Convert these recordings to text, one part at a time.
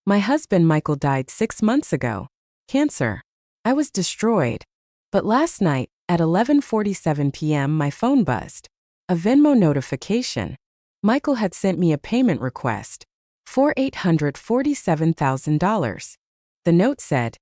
My husband Michael died 6 months ago. Cancer. I was destroyed. But last night, at 11:47 p.m. my phone buzzed. A Venmo notification. Michael had sent me a payment request for $847,000. The note said,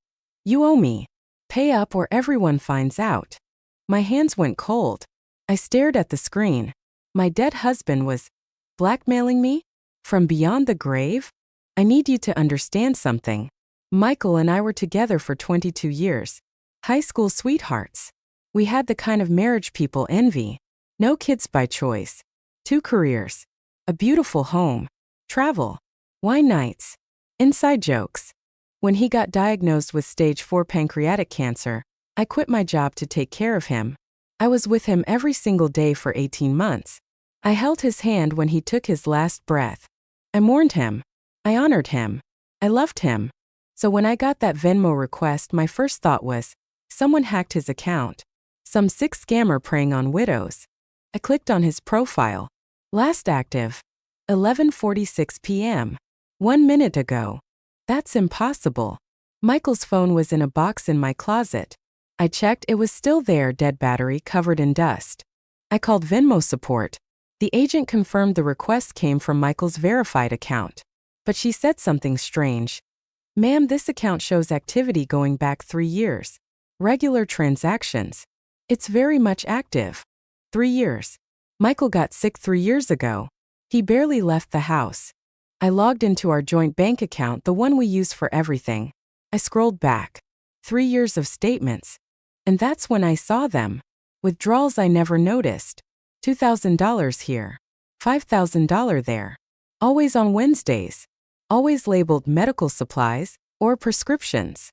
"You owe me. Pay up or everyone finds out." My hands went cold. I stared at the screen. My dead husband was blackmailing me? From beyond the grave? I need you to understand something. Michael and I were together for 22 years. High school sweethearts. We had the kind of marriage people envy. No kids by choice. 2 careers. A beautiful home. Travel. Wine nights. Inside jokes. When he got diagnosed with stage 4 pancreatic cancer, I quit my job to take care of him. I was with him every single day for 18 months. I held his hand when he took his last breath. I mourned him. I honored him. I loved him. So when I got that Venmo request, my first thought was, someone hacked his account. Some sick scammer preying on widows. I clicked on his profile. Last active. 11:46 p.m. 1 minute ago. That's impossible. Michael's phone was in a box in my closet. I checked, it was still there, dead battery covered in dust. I called Venmo support. The agent confirmed the request came from Michael's verified account. But she said something strange. "Ma'am, this account shows activity going back 3 years. Regular transactions. It's very much active." 3 years. Michael got sick 3 years ago. He barely left the house. I logged into our joint bank account, the one we use for everything. I scrolled back. 3 years of statements. And that's when I saw them. Withdrawals I never noticed. $2,000 here. $5,000 there. Always on Wednesdays. Always labeled medical supplies or prescriptions.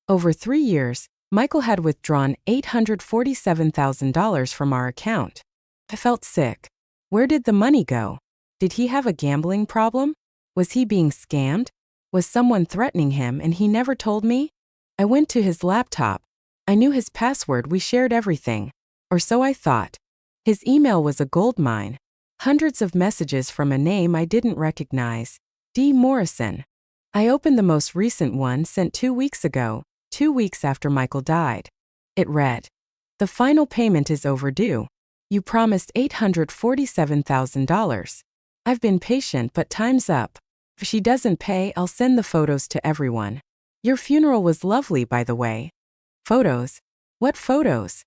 Over 3 years, Michael had withdrawn $847,000 from our account. I felt sick. Where did the money go? Did he have a gambling problem? Was he being scammed? Was someone threatening him and he never told me? I went to his laptop. I knew his password, we shared everything. Or so I thought. His email was a goldmine. Hundreds of messages from a name I didn't recognize. D. Morrison. I opened the most recent one sent 2 weeks ago, 2 weeks after Michael died. It read, "The final payment is overdue. You promised $847,000. I've been patient but time's up. If she doesn't pay, I'll send the photos to everyone. Your funeral was lovely, by the way." Photos? What photos?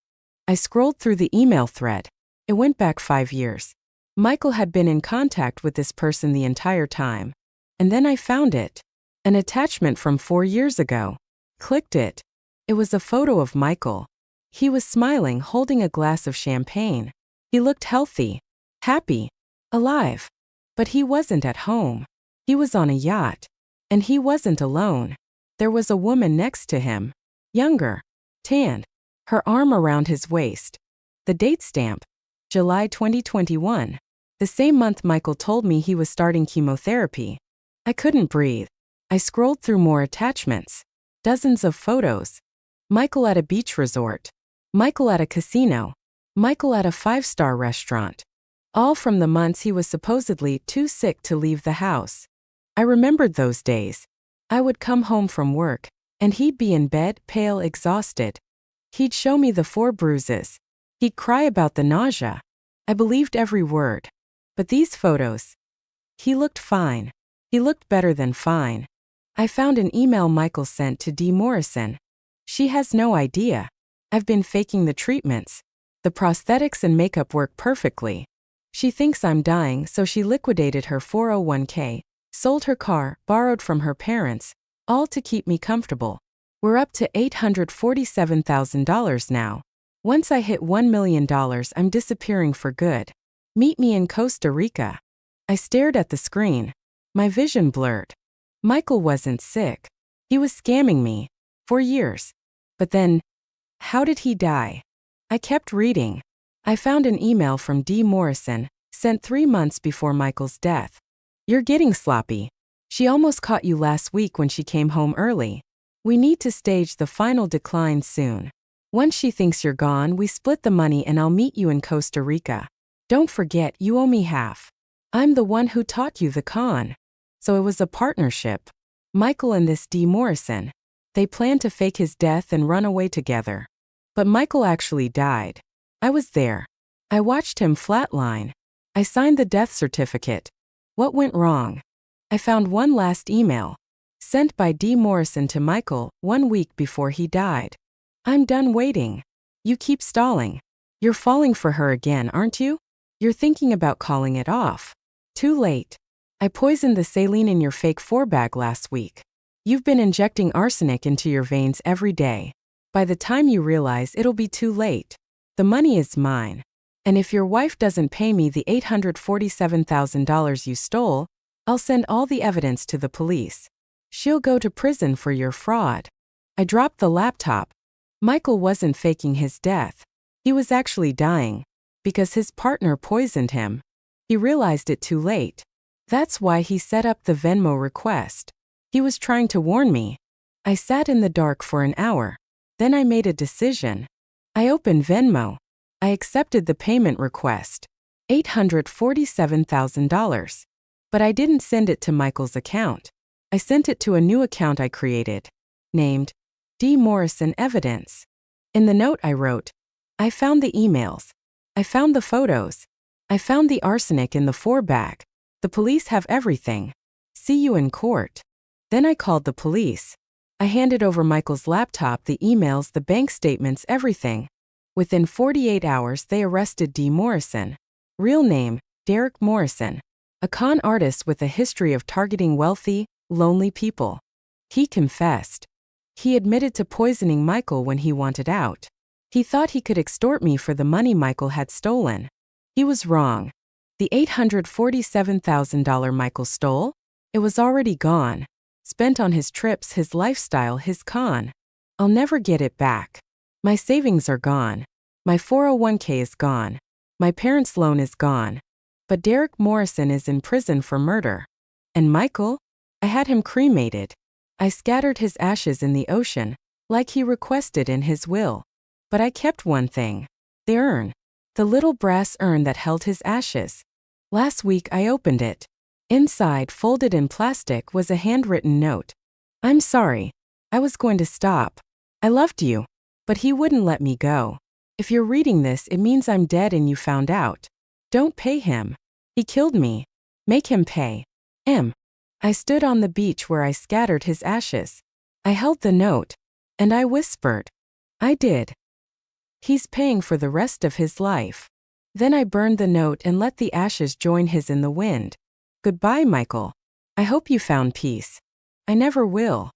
I scrolled through the email thread. It went back 5 years. Michael had been in contact with this person the entire time. And then I found it. An attachment from 4 years ago. Clicked it. It was a photo of Michael. He was smiling, holding a glass of champagne. He looked healthy, happy, alive. But he wasn't at home. He was on a yacht. And he wasn't alone. There was a woman next to him. Younger. Tanned. Her arm around his waist. The date stamp. July 2021. The same month Michael told me he was starting chemotherapy. I couldn't breathe. I scrolled through more attachments. Dozens of photos. Michael at a beach resort. Michael at a casino. Michael at a 5-star restaurant. All from the months he was supposedly too sick to leave the house. I remembered those days. I would come home from work, and he'd be in bed, pale, exhausted. He'd show me the 4 bruises. He'd cry about the nausea. I believed every word. But these photos. He looked fine. He looked better than fine. I found an email Michael sent to D. Morrison. She has no idea. I've been faking the treatments. The prosthetics and makeup work perfectly. She thinks I'm dying, so she liquidated her 401k, sold her car, borrowed from her parents, all to keep me comfortable. We're up to $847,000 now. Once I hit $1 million, I'm disappearing for good. Meet me in Costa Rica. I stared at the screen. My vision blurred. Michael wasn't sick. He was scamming me. For years. But then, how did he die? I kept reading. I found an email from D. Morrison, sent 3 months before Michael's death. "You're getting sloppy. She almost caught you last week when she came home early. We need to stage the final decline soon. Once she thinks you're gone, we split the money and I'll meet you in Costa Rica. Don't forget, you owe me half. I'm the one who taught you the con. So it was a partnership. Michael and this D. Morrison. They planned to fake his death and run away together. But Michael actually died. I was there. I watched him flatline. I signed the death certificate. What went wrong? I found one last email, sent by D. Morrison to Michael 1 week before he died. I'm done waiting. You keep stalling. You're falling for her again, aren't you? You're thinking about calling it off. Too late. I poisoned the saline in your fake 4-bag last week. You've been injecting arsenic into your veins every day. By the time you realize, it'll be too late. The money is mine. And if your wife doesn't pay me the $847,000 you stole, I'll send all the evidence to the police. She'll go to prison for your fraud. I dropped the laptop. Michael wasn't faking his death. He was actually dying. Because his partner poisoned him. He realized it too late. That's why he set up the Venmo request. He was trying to warn me. I sat in the dark for an hour. Then I made a decision. I opened Venmo. I accepted the payment request. $847,000. But I didn't send it to Michael's account. I sent it to a new account I created, named D. Morrison Evidence. In the note I wrote, I found the emails. I found the photos. I found the arsenic in the 4-bag. The police have everything. See you in court. Then I called the police. I handed over Michael's laptop, the emails, the bank statements, everything. Within 48 hours, they arrested D. Morrison. Real name, Derek Morrison. A con artist with a history of targeting wealthy, lonely people. He confessed. He admitted to poisoning Michael when he wanted out. He thought he could extort me for the money Michael had stolen. He was wrong. The $847,000 Michael stole? It was already gone. Spent on his trips, his lifestyle, his con. I'll never get it back. My savings are gone. My 401k is gone. My parents' loan is gone. But Derek Morrison is in prison for murder. And Michael? I had him cremated. I scattered his ashes in the ocean, like he requested in his will. But I kept one thing. The urn. The little brass urn that held his ashes. Last week I opened it. Inside, folded in plastic, was a handwritten note. I'm sorry. I was going to stop. I loved you. But he wouldn't let me go. If you're reading this, it means I'm dead and you found out. Don't pay him. He killed me. Make him pay. I stood on the beach where I scattered his ashes. I held the note. And I whispered. I did. He's paying for the rest of his life. Then I burned the note and let the ashes join his in the wind. Goodbye, Michael. I hope you found peace. I never will.